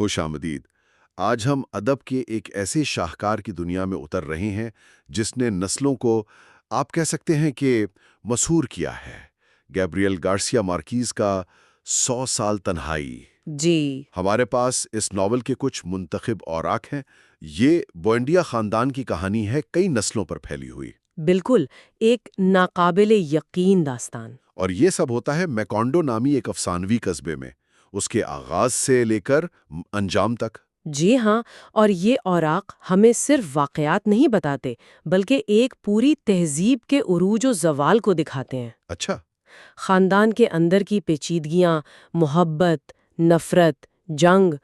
خوش آمدید۔ آج ہم ادب کے ایک ایسے شاہکار کی دنیا میں اتر رہے ہیں جس نے نسلوں کو آپ کہہ سکتے ہیں کہ مسحور کیا ہے۔ گیبریل گارسیا مارکیز کا 100 سال تنہائی۔ جی ہمارے پاس اس ناول کے کچھ منتخب اوراق ہیں۔ یہ بوئنڈیا خاندان کی کہانی ہے، کئی نسلوں پر پھیلی ہوئی۔ بالکل، ایک ناقابل یقین داستان۔ اور یہ سب ہوتا ہے میکانڈو نامی ایک افسانوی قصبے میں، اس کے آغاز سے لے کر انجام تک۔ جی ہاں، اور یہ اوراق ہمیں صرف واقعات نہیں بتاتے بلکہ ایک پوری تہذیب کے عروج و زوال کو دکھاتے ہیں۔ اچھا۔ خاندان کے اندر کی پیچیدگیاں، محبت، نفرت، جنگ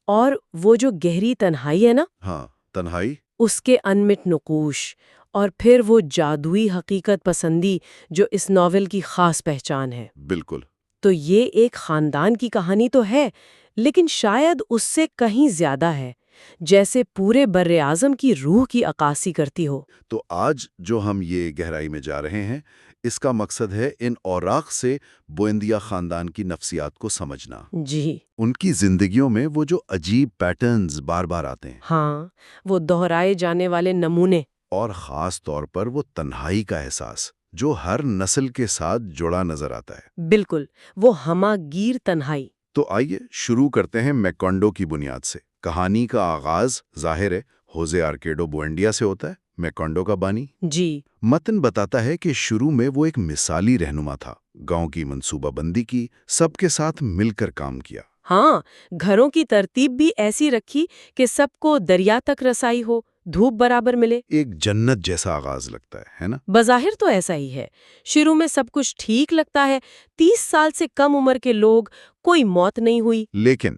اور وہ جو گہری تنہائی ہے نا، ہاں، تنہائی۔ اس کے انمٹ نقوش، اور پھر وہ جادوئی حقیقت پسندی جو اس ناول کی خاص پہچان ہے۔ بالکل۔ تو یہ ایک خاندان کی کہانی تو ہے، لیکن شاید اس سے کہیں زیادہ ہے، جیسے پورے بر اعظم کی روح کی عکاسی کرتی ہو۔ تو آج جو ہم یہ گہرائی میں جا رہے ہیں، اس کا مقصد ہے ان اوراق سے بوئندیا خاندان کی نفسیات کو سمجھنا۔ جی ان کی زندگیوں میں وہ جو عجیب پیٹرنز بار بار آتے ہیں، ہاں، وہ دہرائے جانے والے نمونے۔ اور خاص طور پر وہ تنہائی کا احساس جو ہر نسل کے ساتھ جڑا نظر آتا ہے۔ بالکل، وہ ہمہ گیر تنہائی۔ تو آئیے شروع کرتے ہیں میکانڈو کی بنیاد سے۔ کہانی کا آغاز ظاہر ہے ہوزے آرکیڈو بوئنڈیا سے ہوتا ہے، میکانڈو کا بانی۔ جی متن بتاتا ہے کہ شروع میں وہ ایک مثالی رہنما تھا، گاؤں کی منصوبہ بندی کی، سب کے ساتھ مل کر کام کیا۔ ہاں، گھروں کی ترتیب بھی ایسی رکھی کہ سب کو دریا تک رسائی ہو، دھوپ برابر ملے۔ ایک جنت جیسا آغاز لگتا ہے نا؟ بظاہر تو ایسا ہی ہے، شروع میں سب کچھ ٹھیک لگتا ہے، 30 سال سے کم عمر کے لوگ، کوئی موت نہیں ہوئی۔ لیکن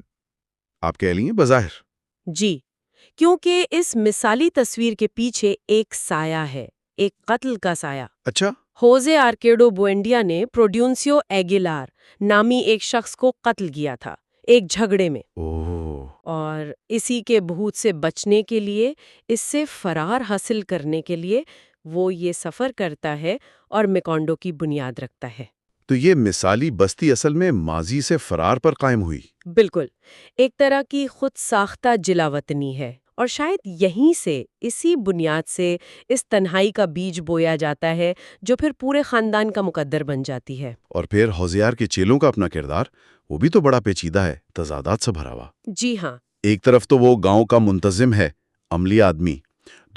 آپ کہہ لیے بظاہر۔ جی، کیونکہ اس مثالی تصویر کے پیچھے ایک سایہ ہے، ایک قتل کا سایہ۔ اچھا۔ ہوزے آرکیڈو بوئنڈیا نے پروڈیونسیو ایگیلار نامی ایک شخص کو قتل کیا تھا، ایک جھگڑے میں۔ اوہ۔ اور اسی کے بھوت سے بچنے کے لیے، اس سے فرار حاصل کرنے کے لیے وہ یہ سفر کرتا ہے اور میکانڈو کی بنیاد رکھتا ہے۔ تو یہ مثالی بستی اصل میں ماضی سے فرار پر قائم ہوئی۔ بالکل، ایک طرح کی خود ساختہ جلا وطنی ہے، اور شاید یہیں سے، اسی بنیاد سے اس تنہائی کا بیج بویا جاتا ہے جو پھر پورے خاندان کا مقدر بن جاتی ہے۔ اور پھر ہوزیار کے چیلوں کا اپنا کردار، وہ بھی تو بڑا پیچیدہ ہے، تضادات سے بھرا ہوا۔ جی ہاں۔ ایک طرف تو وہ گاؤں کا منتظم ہے، عملی آدمی،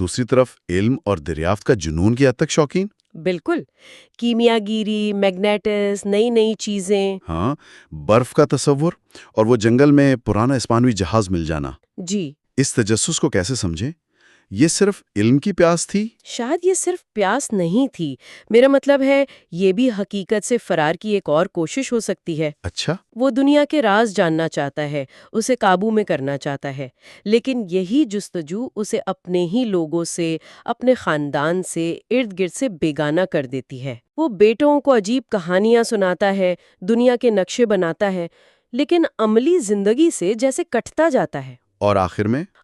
دوسری طرف علم اور دریافت کا جنون کی حد تک شوقین۔ بالکل، کیمیا گیری، میگنیٹس، نئی نئی چیزیں۔ ہاں، برف کا تصور، اور وہ جنگل میں پرانا اسپانوی جہاز مل جانا۔ جی، اس تجسس کو کیسے سمجھیں؟ یہ صرف علم کی پیاس تھی؟ شاید یہ صرف پیاس نہیں تھی، میرا مطلب ہے یہ بھی حقیقت سے فرار کی ایک اور کوشش ہو سکتی ہے۔ اچھا۔ وہ دنیا کے راز جاننا چاہتا ہے، اسے قابو میں کرنا چاہتا ہے، لیکن یہی جستجو اسے اپنے ہی لوگوں سے، اپنے خاندان سے، ارد گرد سے بیگانہ کر دیتی ہے۔ وہ بیٹوں کو عجیب کہانیاں سناتا ہے، دنیا کے نقشے بناتا ہے، لیکن عملی زندگی سے جیسے کٹتا جاتا ہے۔ اور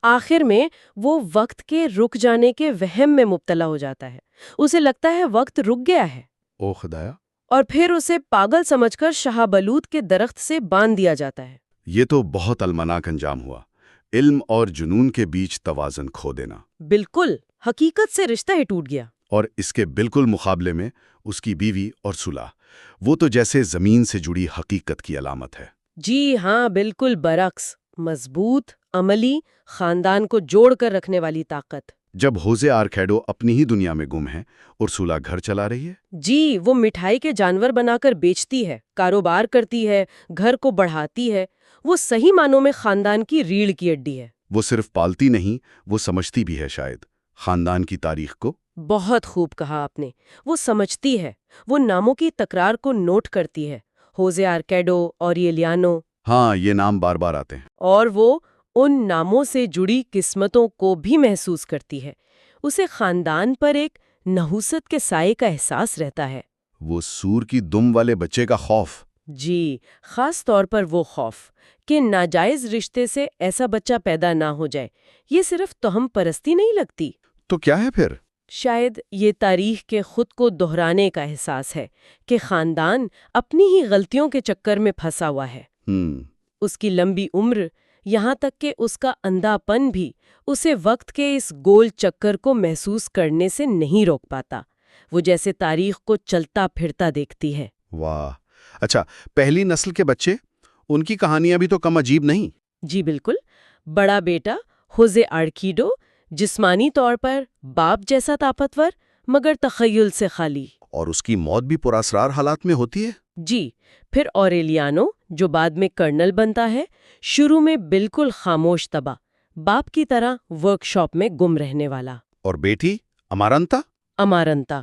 آخر میں وہ وقت کے رک جانے کے وہم میں مبتلا ہو جاتا ہے۔ اسے لگتا ہے وقت رک گیا ہے، او خدایا، اور پھر اسے پاگل سمجھ کر شاہ بلوط کے درخت سے باندھ دیا جاتا ہے۔ یہ تو بہت المناک انجام ہوا، علم اور جنون کے بیچ توازن کھو دینا۔ بالکل، حقیقت سے رشتہ ہی ٹوٹ گیا۔ اور اس کے بالکل مقابلے میں اس کی بیوی اور صلح، وہ تو جیسے زمین سے جڑی حقیقت کی علامت ہے۔ جی ہاں، بالکل برعکس، مضبوط، عملی، خاندان کو جوڑ کر رکھنے والی طاقت۔ جب ہوزے آرکیڈو اپنی ہی دنیا میں گم ہے اور صلح گھر چلا رہی ہے، جی، وہ مٹھائی کے جانور بنا کر بیچتی ہے، کاروبار کرتی ہے، گھر کو بڑھاتی ہے، وہ صحیح معنوں میں خاندان کی ریڑھ کی ہڈی ہے۔ وہ صرف پالتی نہیں، وہ سمجھتی بھی ہے، شاید خاندان کی تاریخ کو۔ بہت خوب کہا آپ نے، وہ سمجھتی ہے، وہ ناموں کی تکرار کو نوٹ کرتی ہے، ہوزے آرکیڈو، اوریلیانو۔ ہاں، یہ نام بار بار آتے ہیں۔ اور وہ ان ناموں سے جڑی قسمتوں کو بھی محسوس کرتی ہے۔ اسے خاندان پر ایک نحوست کے سائے کا احساس رہتا ہے۔ وہ سور کی دم والے بچے کا خوف۔ جی، خاص طور پر وہ خوف کہ ناجائز رشتے سے ایسا بچہ پیدا نہ ہو جائے۔ یہ صرف توہم پرستی نہیں لگتی۔ تو کیا ہے پھر؟ شاید یہ تاریخ کے خود کو دہرانے کا احساس ہے کہ خاندان اپنی ہی غلطیوں کے چکر میں پھنسا ہوا ہے۔ اس کی لمبی عمر، یہاں تک کہ اس کا اندھاپن بھی اسے وقت کے اس گول چکر کو محسوس کرنے سے نہیں روک پاتا، وہ جیسے تاریخ کو چلتا پھرتا دیکھتی ہے۔ واہ، اچھا، پہلی نسل کے بچے، ان کی کہانیاں بھی تو کم عجیب نہیں؟ جی بالکل، بڑا بیٹا ہوزے آرکیڈو جسمانی طور پر باپ جیسا طاقتور مگر تخیل سے خالی۔ اور اس کی موت بھی پراسرار حالات میں ہوتی ہے؟ جی، پھر اوریلیانو جو بعد میں کرنل بنتا ہے، شروع میں بالکل خاموش طبع، باپ کی طرح ورک شاپ میں گم رہنے والا۔ اور بیٹی امارنتا؟ امارنتا،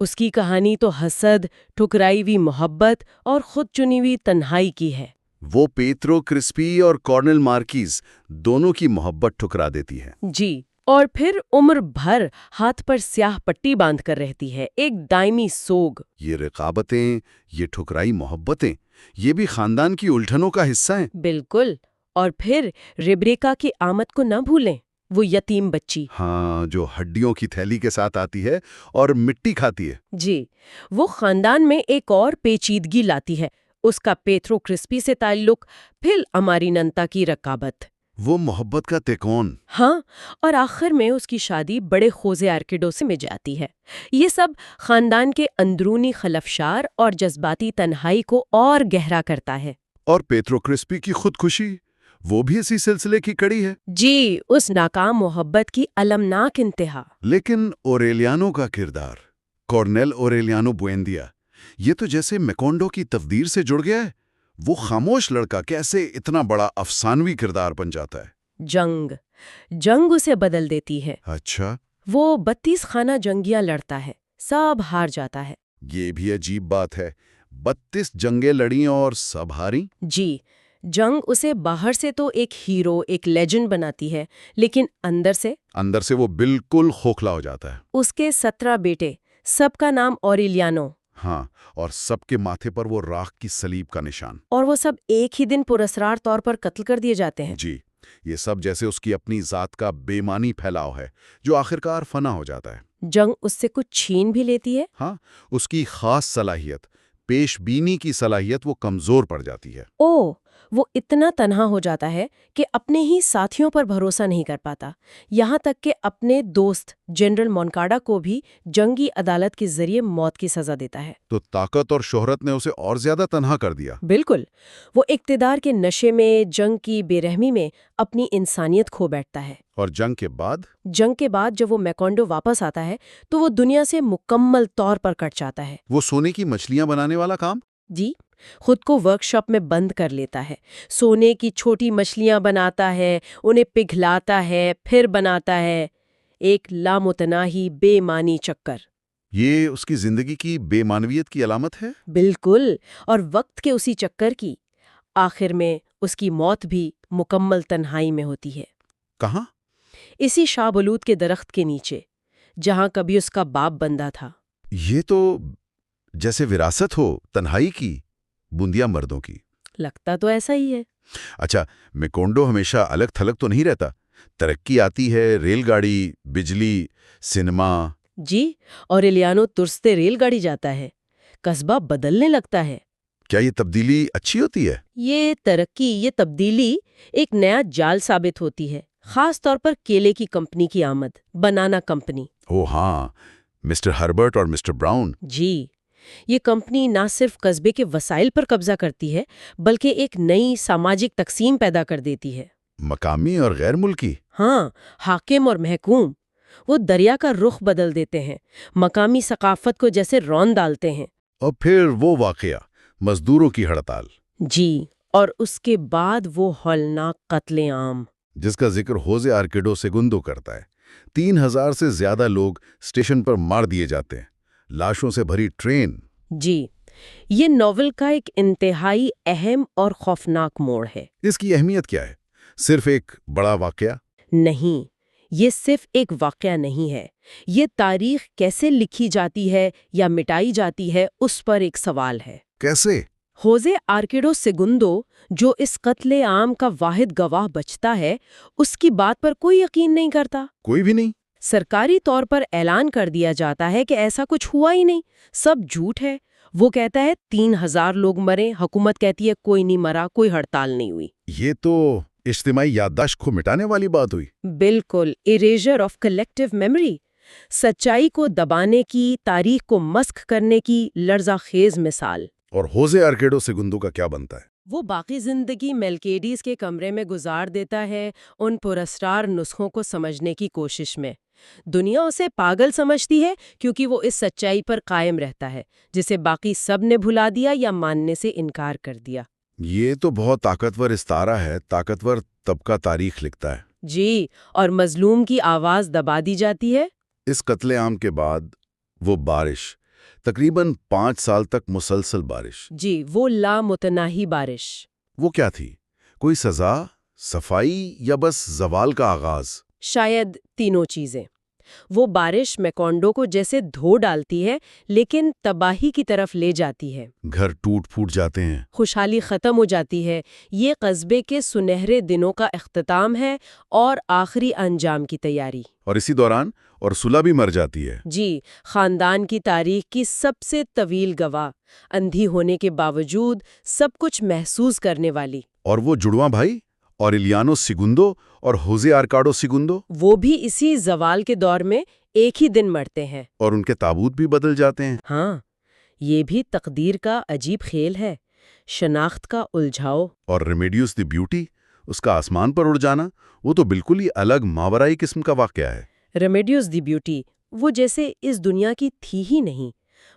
اس کی کہانی تو حسد، ٹھکرائی ہوئی محبت اور خود چنی ہوئی تنہائی کی ہے۔ وہ پیترو کرسپی اور کارنل مارکیز دونوں کی محبت ٹھکرا دیتی ہے۔ جی، اور پھر عمر بھر ہاتھ پر سیاہ پٹی باندھ کر رہتی ہے، ایک دائمی سوگ۔ یہ رقابتیں، یہ ٹھکرائی محبتیں، یہ بھی خاندان کی الجھنوں کا حصہ ہیں۔ بالکل، اور پھر ریبیکا کی آمد کو نہ بھولیں، وہ یتیم بچی۔ ہاں، جو ہڈیوں کی تھیلی کے ساتھ آتی ہے اور مٹی کھاتی ہے۔ جی، وہ خاندان میں ایک اور پیچیدگی لاتی ہے، اس کا پیترو کرسپی سے تعلق، پھر اماریننتا کی رقابت۔ وہ محبت کا تکون۔ ہاں، اور آخر میں اس کی شادی بڑے خوزے آرکیڈو سے میں جاتی ہے۔ یہ سب خاندان کے اندرونی خلفشار اور جذباتی تنہائی کو اور گہرا کرتا ہے۔ اور پیترو کرسپی کی خودکشی، وہ بھی اسی سلسلے کی کڑی ہے۔ جی، اس ناکام محبت کی المناک انتہا۔ لیکن اوریلیانو کا کردار، کارنیل اوریلیانو بوئندیا، یہ تو جیسے میکونڈو کی تفدیر سے جڑ گیا ہے۔ وہ خاموش لڑکا کیسے اتنا بڑا افسانوی کردار بن جاتا ہے؟ جنگ اسے بدل دیتی ہے۔ اچھا، وہ 32 خانہ جنگیاں لڑتا ہے، سب ہار جاتا ہے۔ یہ بھی عجیب بات ہے، 32 جنگیں لڑیں اور سب ہاری؟ جی، جنگ اسے باہر سے تو ایک ہیرو، ایک لیجنڈ بناتی ہے، لیکن اندر سے وہ بالکل کھوکھلا ہو جاتا ہے۔ اس کے 17 بیٹے، سب کا نام اوریلیانو، ہاں، اور سب کے ماتھے پر وہ راکھ کی صلیب کا نشان۔ اور وہ سب ایک ہی دن پراسرار طور پر قتل کر دیے جاتے ہیں۔ جی، یہ سب جیسے اس کی اپنی ذات کا بے معنی پھیلاؤ ہے جو آخرکار فنا ہو جاتا ہے۔ جنگ اس سے کچھ چھین بھی لیتی ہے۔ ہاں، اس کی خاص صلاحیت، پیش بینی کی صلاحیت، وہ کمزور پڑ جاتی ہے۔ وہ اتنا تنہا ہو جاتا ہے کہ اپنے ہی ساتھیوں پر بھروسہ نہیں کر پاتا، یہاں تک کہ اپنے دوست جنرل مونکاڈا کو بھی جنگی عدالت کے ذریعے موت کی سزا دیتا ہے۔ تو طاقت اور شہرت نے اسے اور زیادہ تنہا کر دیا۔ بالکل، وہ اقتدار کے نشے میں، جنگ کی بے رحمی میں اپنی انسانیت کھو بیٹھتا ہے۔ اور جنگ کے بعد جب وہ میکونڈو واپس آتا ہے تو وہ دنیا سے مکمل طور پر کٹ جاتا ہے۔ وہ سونے کی مچھلیاں بنانے والا کام؟ جی، خود کو ورک شاپ میں بند کر لیتا ہے، سونے کی چھوٹی مچھلیاں بناتا ہے، انہیں پگھلاتا ہے، پھر بناتا ہے، ایک لامتناہی بے معنی چکر۔ یہ اس کی زندگی کی بے معنویت کی علامت ہے؟ بالکل، اور وقت کے اسی چکر کی آخر میں اس کی موت بھی مکمل تنہائی میں ہوتی ہے۔ کہاں؟ اسی شابلوت کے درخت کے نیچے، جہاں کبھی اس کا باپ بندہ تھا۔ یہ تو جیسے وراثت ہو تنہائی کی، بوندیا مردوں کی۔ لگتا تو ایسا ہی ہے۔ اچھا، میکونڈو ہمیشہ الگ تھلگ تو نہیں رہتا؟ ترقی آتی ہے، ریل گاڑی، بجلی، سینما۔ جی، اوریلیانو ترستے ریل گاڑی جاتا ہے، قصبہ بدلنے لگتا ہے۔ کیا یہ تبدیلی اچھی ہوتی ہے؟ یہ ترقی، یہ تبدیلی ایک نیا جال ثابت ہوتی ہے، خاص طور پر کیلے کی کمپنی کی آمد، بنانا کمپنی۔ ہاں، مسٹر ہربرٹ اور مسٹر براؤن۔ جی، یہ کمپنی نہ صرف قصبے کے وسائل پر قبضہ کرتی ہے بلکہ ایک نئی سماجک تقسیم پیدا کر دیتی ہے۔ مقامی اور غیر ملکی۔ ہاں، حاکم اور محکوم، وہ دریا کا رخ بدل دیتے ہیں، مقامی ثقافت کو جیسے رون ڈالتے ہیں۔ اور پھر وہ واقعہ، مزدوروں کی ہڑتال۔ جی، اور اس کے بعد وہ ہولناک قتل عام، جس کا ذکر ہوزے آرکیڈو سیگوندو کرتا ہے۔ 3000 سے زیادہ لوگ اسٹیشن پر مار دیے جاتے ہیں، لاشوں سے بھری ٹرین۔ جی، یہ ناول کا ایک انتہائی اہم اور خوفناک موڑ ہے۔ اس کی اہمیت کیا ہے؟ صرف ایک بڑا واقعہ؟ نہیں، یہ صرف ایک واقعہ نہیں ہے، یہ تاریخ کیسے لکھی جاتی ہے یا مٹائی جاتی ہے اس پر ایک سوال ہے۔ کیسے؟ ہوزے آرکیڈو سیگوندو، جو اس قتل عام کا واحد گواہ بچتا ہے، اس کی بات پر کوئی یقین نہیں کرتا۔ کوئی بھی نہیں؟ سرکاری طور پر اعلان کر دیا جاتا ہے کہ ایسا کچھ ہوا ہی نہیں، سب جھوٹ ہے۔ وہ کہتا ہے 3000 لوگ مرے، حکومت کہتی ہے کوئی نہیں مرا، کوئی ہڑتال نہیں ہوئی۔ یہ تو اجتماعی یادداشت کو مٹانے والی بات ہوئی۔ بالکل، اریجر آف کلیکٹیو میموری، سچائی کو دبانے کی، تاریخ کو مسخ کرنے کی لرزہ خیز مثال۔ اور ہوزے ارکیڈو سیگوندو کا کیا بنتا ہے؟ وہ باقی زندگی میلکیڈیز کے کمرے میں گزار دیتا ہے، ان پراسرار نسخوں کو سمجھنے کی کوشش میں۔ دنیا اسے پاگل سمجھتی ہے کیونکہ وہ اس سچائی پر قائم رہتا ہے جسے باقی سب نے بھلا دیا یا ماننے سے انکار کر دیا۔ یہ تو بہت طاقتور استعارہ ہے، طاقتور طبقہ تاریخ لکھتا ہے۔ جی، اور مظلوم کی آواز دبا دی جاتی ہے۔ اس قتل عام کے بعد وہ بارش، تقریباً 5 سال تک مسلسل بارش، جی، وہ لامتناہی بارش۔ وہ کیا تھی؟ کوئی سزا، صفائی یا بس زوال کا آغاز؟ شاید تینوں چیزیں۔ وہ بارش میکونڈو کو جیسے دھو ڈالتی ہے لیکن تباہی کی طرف لے جاتی ہے۔ گھر ٹوٹ پھوٹ جاتے ہیں، خوشحالی ختم ہو جاتی ہے۔ یہ قصبے کے سنہرے دنوں کا اختتام ہے اور آخری انجام کی تیاری۔ اور اسی دوران اورسولا بھی مر جاتی ہے۔ جی، خاندان کی تاریخ کی سب سے طویل گواہ، اندھی ہونے کے باوجود سب کچھ محسوس کرنے والی۔ اور وہ جڑواں بھائی اوریلیانو سیگوندو اور ہوزے آرکاڈو سیگوندو، وہ بھی اسی زوال کے دور میں ایک ہی دن مرتے ہیں۔ اور ان کے تابوت بھی بدل جاتے ہیں۔ ہاں، یہ بھی تقدیر کا عجیب کھیل ہے، شناخت کا الجھاؤ۔ اور ریمیڈیوس دی بیوٹی، اس کا آسمان پر اڑ جانا، وہ تو بالکل ہی الگ ماورائی قسم کا واقعہ ہے۔ ریمیڈیوس دی بیوٹی، وہ جیسے اس دنیا کی تھی ہی نہیں،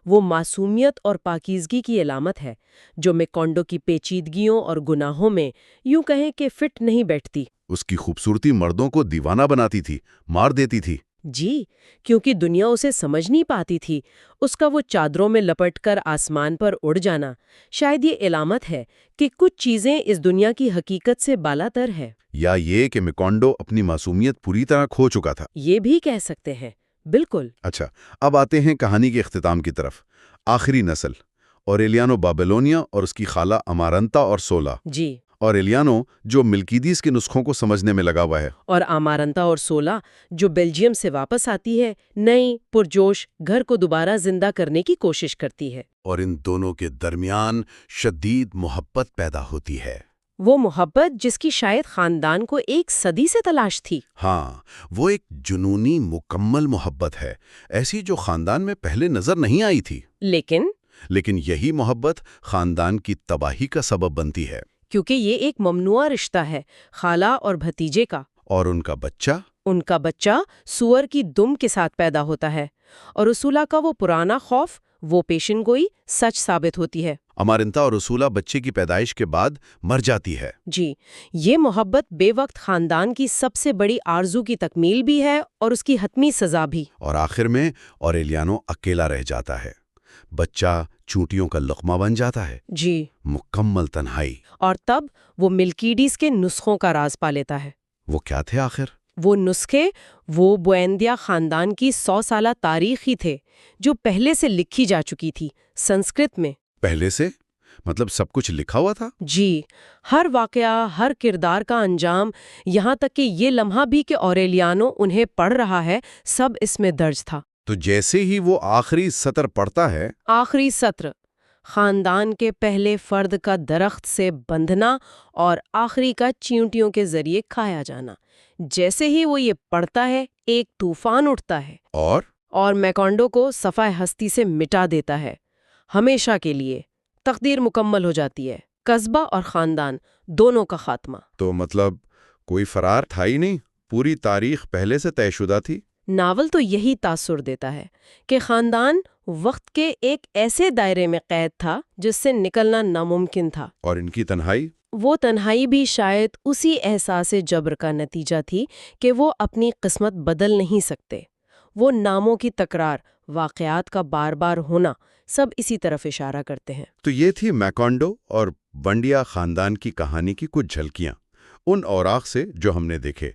وہ معصومیت اور پاکیزگی کی علامت ہے جو میکونڈو کی پیچیدگیوں اور گناہوں میں یوں کہیں کہ فٹ نہیں بیٹھتی۔ اس کی خوبصورتی مردوں کو دیوانہ بناتی تھی، مار دیتی تھی۔ جی، کیونکہ دنیا اسے سمجھ نہیں پاتی تھی۔ اس کا وہ چادروں میں لپٹ کر آسمان پر اڑ جانا شاید یہ علامت ہے کہ کچھ چیزیں اس دنیا کی حقیقت سے بالاتر ہے۔ یا یہ کہ میکونڈو اپنی معصومیت پوری طرح کھو چکا تھا۔ یہ بھی کہہ سکتے ہیں، بالکل۔ اچھا، اب آتے ہیں کہانی کے اختتام کی طرف۔ آخری نسل، اوریلیانو بابیلونیا اور اس کی خالہ امارنتا اور سولا۔ جی، اوریلیانو جو ملکیدیز کے نسخوں کو سمجھنے میں لگا ہوا ہے، اور امارنتا اور سولا جو بیلجیم سے واپس آتی ہے، نئی پرجوش گھر کو دوبارہ زندہ کرنے کی کوشش کرتی ہے۔ اور ان دونوں کے درمیان شدید محبت پیدا ہوتی ہے۔ وہ محبت جس کی شاید خاندان کو ایک صدی سے تلاش تھی۔ ہاں، وہ ایک جنونی مکمل محبت ہے، ایسی جو خاندان میں پہلے نظر نہیں آئی تھی۔ لیکن یہی محبت خاندان کی تباہی کا سبب بنتی ہے۔ کیونکہ یہ ایک ممنوعہ رشتہ ہے، خالہ اور بھتیجے کا۔ اور ان کا بچہ سور کی دم کے ساتھ پیدا ہوتا ہے، اور رسولہ کا وہ پرانا خوف، وہ پیشن گوئی سچ ثابت ہوتی ہے۔ امارنتا اور رسولہ بچے کی پیدائش کے بعد مر جاتی ہے۔ جی، یہ محبت بے وقت خاندان کی سب سے بڑی آرزو کی تکمیل بھی ہے اور اس کی حتمی سزا بھی۔ اور آخر میں اوریلیانو اکیلا رہ جاتا ہے، بچہ چونٹیوں کا لقمہ بن جاتا ہے۔ جی، مکمل تنہائی۔ اور تب وہ ملکیڈیز کے نسخوں کا راز پا لیتا ہے۔ وہ کیا تھے آخر؟ وہ نسخے، وہ بویندیا خاندان کی 100 سالہ تاریخ ہی تھے جو پہلے سے لکھی جا چکی تھی، سنسکرت میں۔ پہلے سے؟ مطلب سب کچھ لکھا ہوا تھا؟ جی، ہر واقعہ، ہر کردار کا انجام، یہاں تک کہ یہ لمحہ بھی کہ اوریلیانو انہیں پڑھ رہا ہے، سب اس میں درج تھا۔ تو جیسے ہی وہ آخری سطر پڑھتا ہے، آخری سطر، خاندان کے پہلے فرد کا درخت سے بندھنا اور آخری کا چیونٹیوں کے ذریعے کھایا جانا، جیسے ہی وہ یہ پڑھتا ہے ایک طوفان اٹھتا ہے اور میکونڈو کو صفحہ ہستی سے مٹا دیتا ہے، ہمیشہ کے لیے۔ تقدیر مکمل ہو جاتی ہے، قصبہ اور خاندان دونوں کا خاتمہ۔ تو مطلب کوئی فرار تھا ہی نہیں، پوری تاریخ پہلے سے طے شدہ تھی۔ ناول تو یہی تاثر دیتا ہے کہ خاندان وقت کے ایک ایسے دائرے میں قید تھا جس سے نکلنا ناممکن تھا۔ اور ان کی تنہائی؟ وہ تنہائی بھی شاید اسی احساس جبر کا نتیجہ تھی کہ وہ اپنی قسمت بدل نہیں سکتے۔ وہ ناموں کی تکرار، واقعات کا بار بار ہونا، سب اسی طرف اشارہ کرتے ہیں۔ تو یہ تھی میکونڈو اور بنڈیا خاندان کی کہانی کی کچھ جھلکیاں، ان اوراق سے جو ہم نے دیکھے: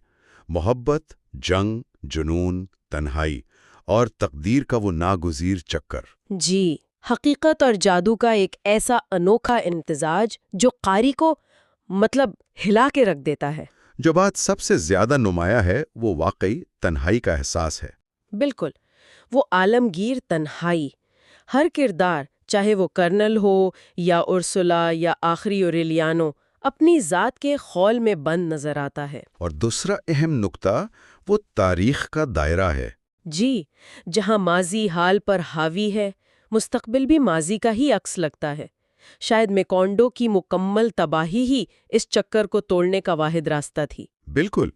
محبت، جنگ، جنون، تنہائی اور تقدیر کا وہ ناگزیر چکر۔ جی، حقیقت اور جادو کا ایک ایسا انوکھا امتزاج جو قاری کو ہلا کے رکھ دیتا ہے۔ جو بات سب سے زیادہ نمایاں ہے وہ واقعی تنہائی کا احساس ہے۔ بالکل، وہ عالمگیر تنہائی۔ ہر کردار، چاہے وہ کرنل ہو یا اورسولا یا آخری اوریلیانو، اپنی ذات کے خول میں بند نظر آتا ہے۔ اور دوسرا اہم نقطہ وہ تاریخ کا دائرہ ہے۔ جی، جہاں ماضی حال پر حاوی ہے، مستقبل بھی ماضی کا ہی عکس لگتا ہے۔ شاید میکونڈو کی مکمل تباہی ہی اس چکر کو توڑنے کا واحد راستہ تھی۔ بالکل،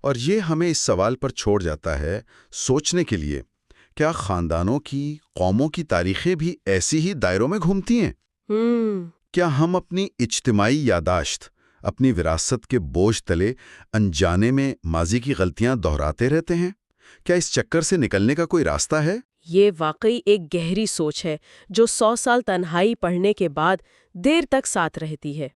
اور یہ ہمیں اس سوال پر چھوڑ جاتا ہے سوچنے کے لیے، کیا خاندانوں کی، قوموں کی تاریخیں بھی ایسی ہی دائروں میں گھومتی ہیں؟ کیا ہم اپنی اجتماعی یادداشت، اپنی وراثت کے بوجھ تلے انجانے میں ماضی کی غلطیاں دہراتے رہتے ہیں؟ کیا اس چکر سے نکلنے کا کوئی راستہ ہے؟ یہ واقعی ایک گہری سوچ ہے جو 100 سال تنہائی پڑھنے کے بعد دیر تک ساتھ رہتی ہے۔